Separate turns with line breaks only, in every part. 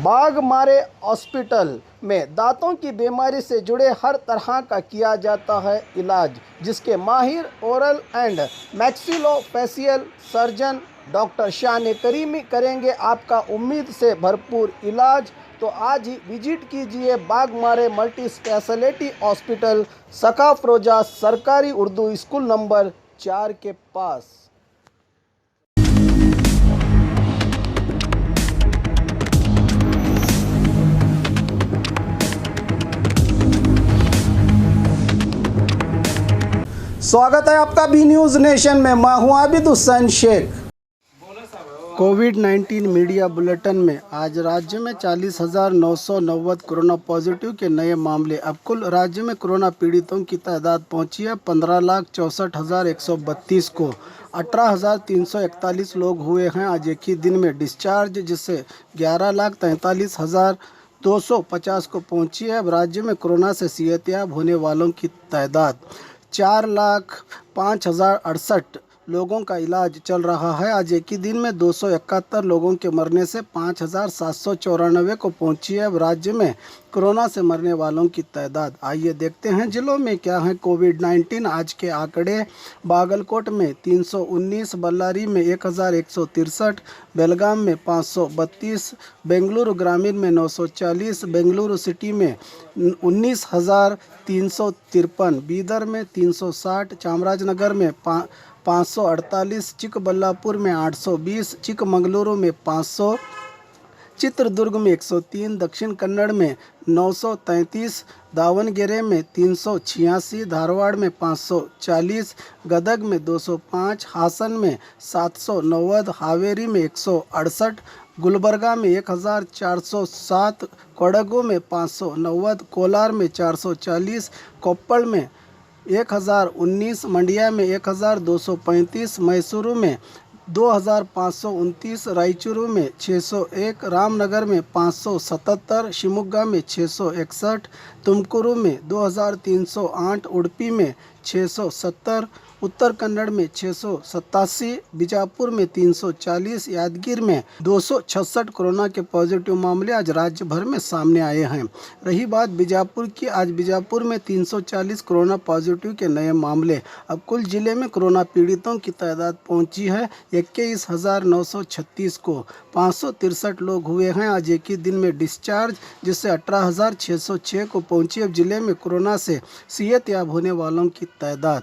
Baghmare hospital में दांतों की बीमारी से जुड़े हर तरह का किया जाता है इलाज, जिसके माहिर oral and maxillofacial surgeon doctor शान करीमी करेंगे आपका उम्मीद से भरपूर इलाज। तो आज ही विजिट कीजिए बाघमारे मल्टी स्पेशलिटी हॉस्पिटल, सकाफरोजा सरकारी उर्दू स्कूल नंबर 4 के पास। स्वागत है आपका बी न्यूज़ नेशन में। मैं हूं आबिद हुसैन शेख। कोविड-19 मीडिया बुलेटिन में आज राज्य में 40,990 कोरोना पॉजिटिव के नए मामले। अब कुल राज्य में कोरोना पीड़ितों की तादाद पहुंची है 15,64,132 को। 18,341 लोग हुए हैं आज एक ही दिन में डिस्चार्ज, जिससे 11,43,250 को पहुंची है। अब राज्य में कोरोना से सेहतयाब होने वालों की तादाद 4,05,068 लोगों का इलाज चल रहा है। आज एक ही दिन में 271 लोगों के मरने से 5,794 को पहुंची है। अब राज्य में कोरोना से मरने वालों की तादाद, आइए देखते हैं जिलों में क्या है कोविड-19 आज के आंकड़े। बागलकोट में 319, बल्लारी में 1,163, बेलगाम में 532, बेंगलुरु ग्रामीण में 940, बेंगलुरु सिटी में 19,353, बीदर में 360, चामराजनगर में 548, चिकबल्लापुर में 820, चिकमगलुरु में 500, चित्रदुर्ग में 103, दक्षिण कन्नड़ में 933, दावणगेरे में 386, धारवाड़ में 540, गदग में 205, हासन में 790, हावेरी में 168, गुलबर्गा में 1,407, कोडगु में 590, कोलार में 440, कोप्पल में 1,019, मंडिया में 1,235, मैसूरू में 2,529, रायचूरू में 601, रामनगर में 577, शिमोगा में 661, तुमकुरू में 2,308, उडुपी में 670, उत्तर कन्नड़ में 687, बीजापुर में 340, यादगीर में 266 कोरोना के पॉजिटिव मामले आज राज्य भर में सामने आए हैं। रही बात बीजापुर की, आज बीजापुर में 340 कोरोना पॉजिटिव के नए मामले। अब कुल जिले में कोरोना पीड़ितों की तादाद पहुंची है 21,936 को। 563 लोग हुए हैं आज एक ही दिन में डिस्चार्ज, जिससे 18,606 को पहुंची। अब जिले में कोरोना से सेहतयाब होने वालों की तादाद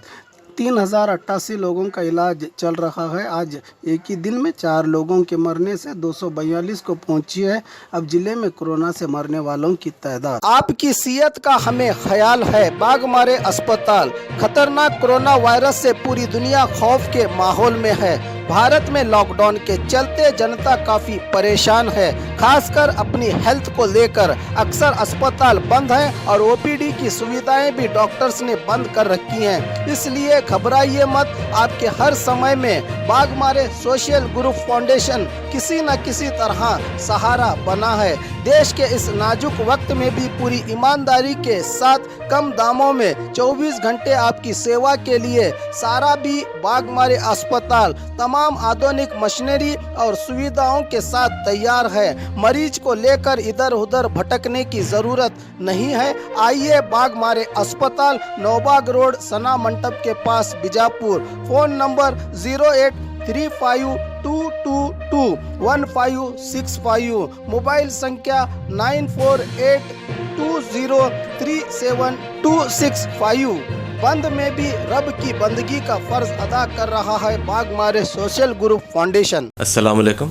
3,088 लोगों का इलाज चल रहा है। आज एक ही दिन में 4 लोगों के मरने से 242 को पहुंची है। अब जिले में कोरोना से मरने वालों की तादाद। आपकी सेहत का हमें ख्याल है। बाघमारे अस्पताल। खतरनाक कोरोना वायरस से पूरी दुनिया खौफ के माहौल में है। भारत में लॉकडाउन के चलते जनता काफ़ी परेशान है, खासकर अपनी हेल्थ को लेकर। अक्सर अस्पताल बंद हैं और ओपीडी की सुविधाएं भी डॉक्टर्स ने बंद कर रखी हैं। इसलिए घबराइए मत, आपके हर समय में बाघमारे सोशल ग्रुप फाउंडेशन किसी न किसी तरह सहारा बना है। देश के इस नाजुक वक्त में भी पूरी ईमानदारी के साथ कम दामों में 24 घंटे आपकी सेवा के लिए सारा भी बाघमारे अस्पताल तमाम आधुनिक मशीनरी और सुविधाओं के साथ तैयार है। मरीज को लेकर इधर उधर भटकने की जरूरत नहीं है। आइए बाघमारे अस्पताल, नौबाग रोड, सना मंडप के पास, बीजापुर। फोन नंबर 0835221565, मोबाइल संख्या 9482037265। बंद में भी रब की बंदगी का फर्ज अदा कर रहा है बाघमारे सोशल ग्रुप फाउंडेशन।
अस्सलाम वालेकुम,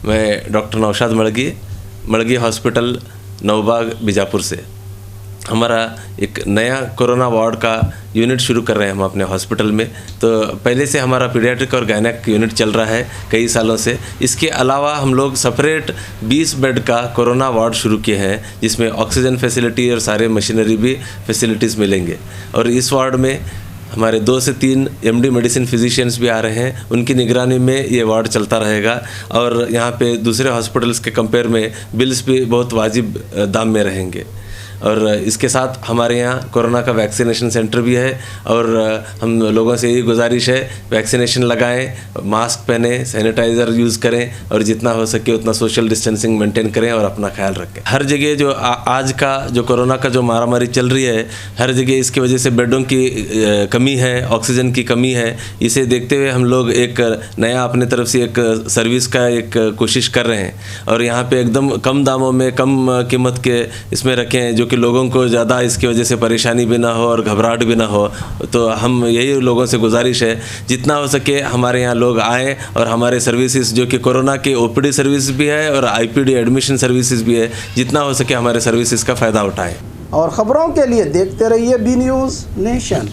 मैं डॉक्टर नौशाद मड़गी हॉस्पिटल नौबाग बीजापुर से। हमारा एक नया कोरोना वार्ड का यूनिट शुरू कर रहे हैं हम अपने हॉस्पिटल में। तो पहले से हमारा पीडियाट्रिक और गायनेक यूनिट चल रहा है कई सालों से। इसके अलावा हम लोग सेपरेट 20 बेड का कोरोना वार्ड शुरू किए हैं, जिसमें ऑक्सीजन फैसिलिटी और सारे मशीनरी भी फैसिलिटीज़ मिलेंगे। और इस वार्ड में हमारे 2 से 3 एमडी मेडिसिन फिजिशियंस भी आ रहे हैं, उनकी निगरानी में ये वार्ड चलता रहेगा। और यहाँ पे दूसरे हॉस्पिटल्स के कंपेयर में बिल्स भी बहुत वाजिब दाम में रहेंगे। और इसके साथ हमारे यहाँ कोरोना का वैक्सीनेशन सेंटर भी है और हम लोगों से यही गुजारिश है, वैक्सीनेशन लगाएं, मास्क पहने, सैनिटाइज़र यूज़ करें और जितना हो सके उतना सोशल डिस्टेंसिंग मेंटेन करें और अपना ख्याल रखें। हर जगह जो आज का जो कोरोना का जो मारामारी चल रही है, हर जगह इसकी वजह से बेडों की कमी है, ऑक्सीजन की कमी है। इसे देखते हुए हम लोग एक नया अपने तरफ से एक सर्विस का एक कोशिश कर रहे हैं और यहाँ पे एकदम कम दामों में, कम कीमत के इसमें रखें, जो कि लोगों को ज़्यादा इसकी वजह से परेशानी भी ना हो और घबराहट भी ना हो। तो हम यही लोगों से गुजारिश है, जितना हो सके हमारे यहाँ लोग आएँ और हमारे सर्विसेज जो कि कोरोना की ओपीडी सर्विस भी है और आईपीडी एडमिशन सर्विसेज भी है, जितना हो सके हमारे सर्विसेज का फ़ायदा उठाएँ।
और ख़बरों के लिए देखते रहिए बी न्यूज़ नेशन।